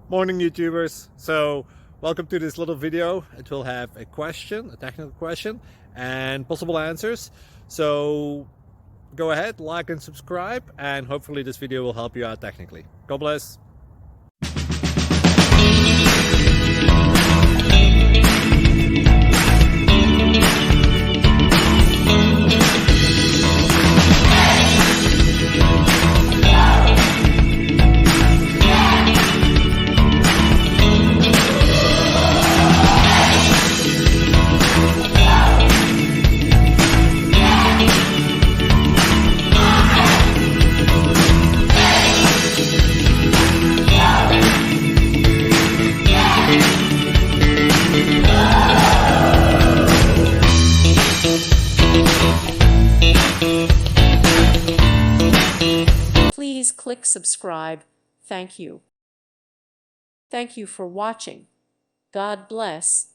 Morning, YouTubers. So, welcome to this little video. It will have a question, a technical question, and possible answers. So, go ahead, like and subscribe, and hopefully this video will help you out technically. God bless. Please click subscribe. Thank you. Thank you for watching. God bless.